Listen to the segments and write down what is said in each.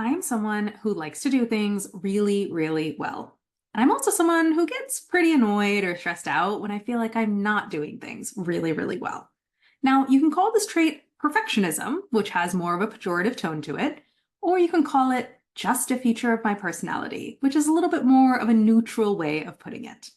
I'm someone who likes to do things really, really well. And I'm also someone who gets pretty annoyed or stressed out when I feel like I'm not doing things really, really well. Now, you can call this trait perfectionism, which has more of a pejorative tone to it, or you can call it just a feature of my personality, which is a little bit more of a neutral way of putting it.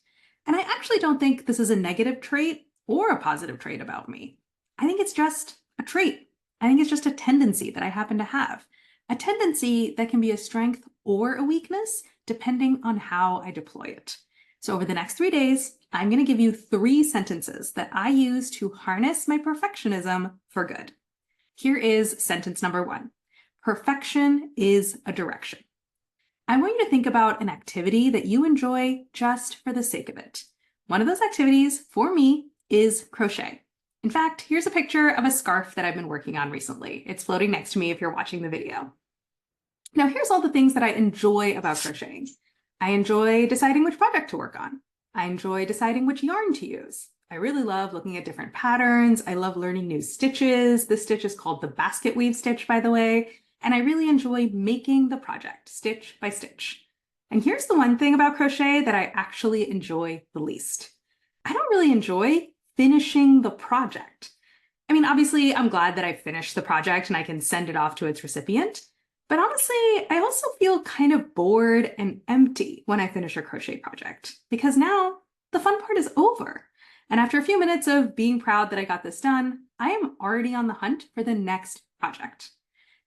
And I actually don't think this is a negative trait or a positive trait about me. I think it's just a trait. I think it's just a tendency that I happen to have. A tendency that can be a strength or a weakness, depending on how I deploy it. So over the next 3 days, I'm going to give you 3 sentences that I use to harness my perfectionism for good. Here is sentence number 1. Perfection is a direction. I want you to think about an activity that you enjoy just for the sake of it. One of those activities, for me, is crochet. In fact, here's a picture of a scarf that I've been working on recently. It's floating next to me if you're watching the video. Now, here's all the things that I enjoy about crocheting. I enjoy deciding which project to work on. I enjoy deciding which yarn to use. I really love looking at different patterns. I love learning new stitches. This stitch is called the basket weave stitch, by the way. And I really enjoy making the project stitch by stitch. And here's the one thing about crochet that I actually enjoy the least. I don't really enjoy finishing the project. I mean, obviously, I'm glad that I finished the project and I can send it off to its recipient. But honestly, I also feel kind of bored and empty when I finish a crochet project because now the fun part is over. And after a few minutes of being proud that I got this done, I am already on the hunt for the next project.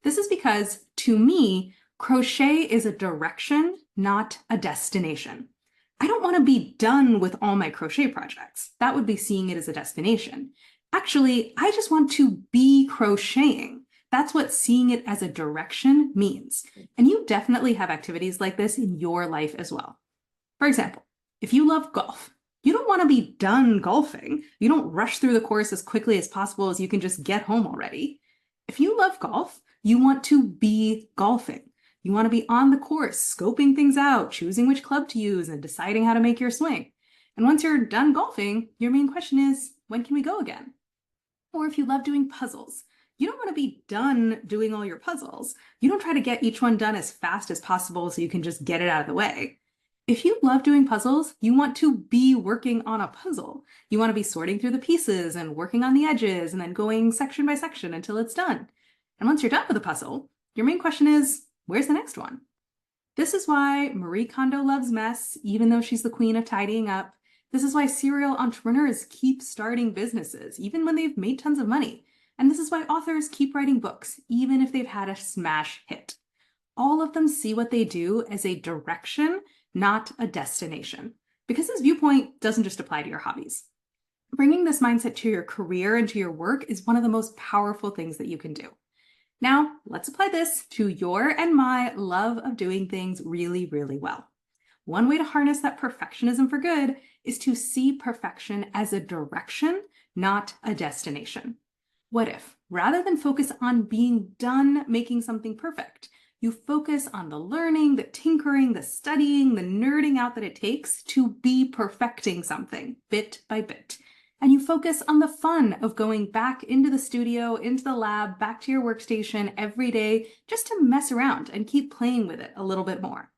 This is because, to me, crochet is a direction, not a destination. I don't want to be done with all my crochet projects. That would be seeing it as a destination. Actually, I just want to be crocheting. That's what seeing it as a direction means. And you definitely have activities like this in your life as well. For example, if you love golf, you don't want to be done golfing. You don't rush through the course as quickly as possible as you can just get home already. If you love golf, you want to be golfing. You want to be on the course, scoping things out, choosing which club to use, and deciding how to make your swing. And once you're done golfing, your main question is, when can we go again? Or if you love doing puzzles, you don't want to be done doing all your puzzles. You don't try to get each one done as fast as possible so you can just get it out of the way. If you love doing puzzles, you want to be working on a puzzle. You want to be sorting through the pieces and working on the edges and then going section by section until it's done. And once you're done with the puzzle, your main question is, where's the next one? This is why Marie Kondo loves mess, even though she's the queen of tidying up. This is why serial entrepreneurs keep starting businesses, even when they've made tons of money. And this is why authors keep writing books, even if they've had a smash hit. All of them see what they do as a direction, not a destination, because this viewpoint doesn't just apply to your hobbies. Bringing this mindset to your career and to your work is one of the most powerful things that you can do. Now, let's apply this to your and my love of doing things really, really well. One way to harness that perfectionism for good is to see perfection as a direction, not a destination. What if, rather than focus on being done making something perfect, you focus on the learning, the tinkering, the studying, the nerding out that it takes to be perfecting something bit by bit. And you focus on the fun of going back into the studio, into the lab, back to your workstation every day, just to mess around and keep playing with it a little bit more.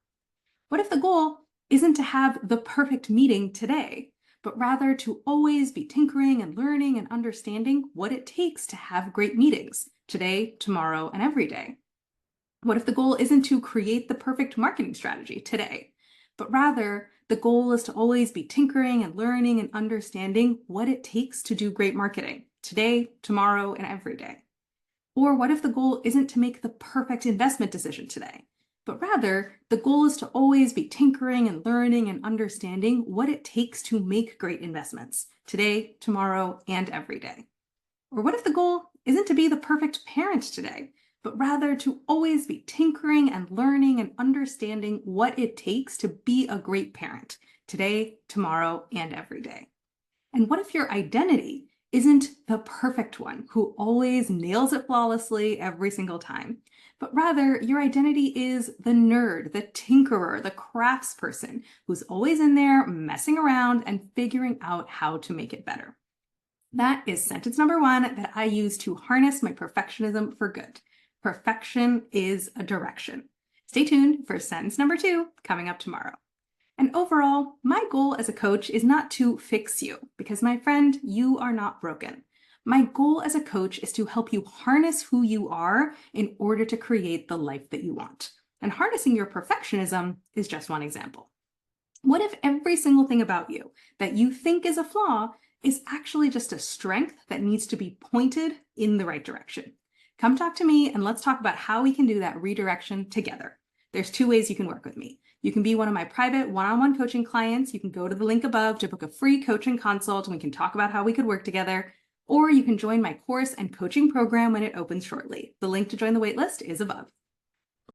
What if the goal isn't to have the perfect meeting today, but rather to always be tinkering and learning and understanding what it takes to have great meetings today, tomorrow, and every day? What if the goal isn't to create the perfect marketing strategy today, but rather the goal is to always be tinkering and learning and understanding what it takes to do great marketing today, tomorrow, and every day? Or what if the goal isn't to make the perfect investment decision today, but rather the goal is to always be tinkering and learning and understanding what it takes to make great investments today, tomorrow, and every day? Or what if the goal isn't to be the perfect parent today, but rather to always be tinkering and learning and understanding what it takes to be a great parent today, tomorrow, and every day? And what if your identity isn't the perfect one who always nails it flawlessly every single time, but rather your identity is the nerd, the tinkerer, the craftsperson who's always in there messing around and figuring out how to make it better? That is sentence number 1 that I use to harness my perfectionism for good. Perfection is a direction. Stay tuned for sentence number 2 coming up tomorrow. And overall, my goal as a coach is not to fix you, because my friend, you are not broken. My goal as a coach is to help you harness who you are in order to create the life that you want. And harnessing your perfectionism is just one example. What if every single thing about you that you think is a flaw is actually just a strength that needs to be pointed in the right direction? Come talk to me and let's talk about how we can do that redirection together. There's 2 ways you can work with me. You can be one of my private one-on-one coaching clients. You can go to the link above to book a free coaching consult and we can talk about how we could work together. Or you can join my course and coaching program when it opens shortly. The link to join the waitlist is above.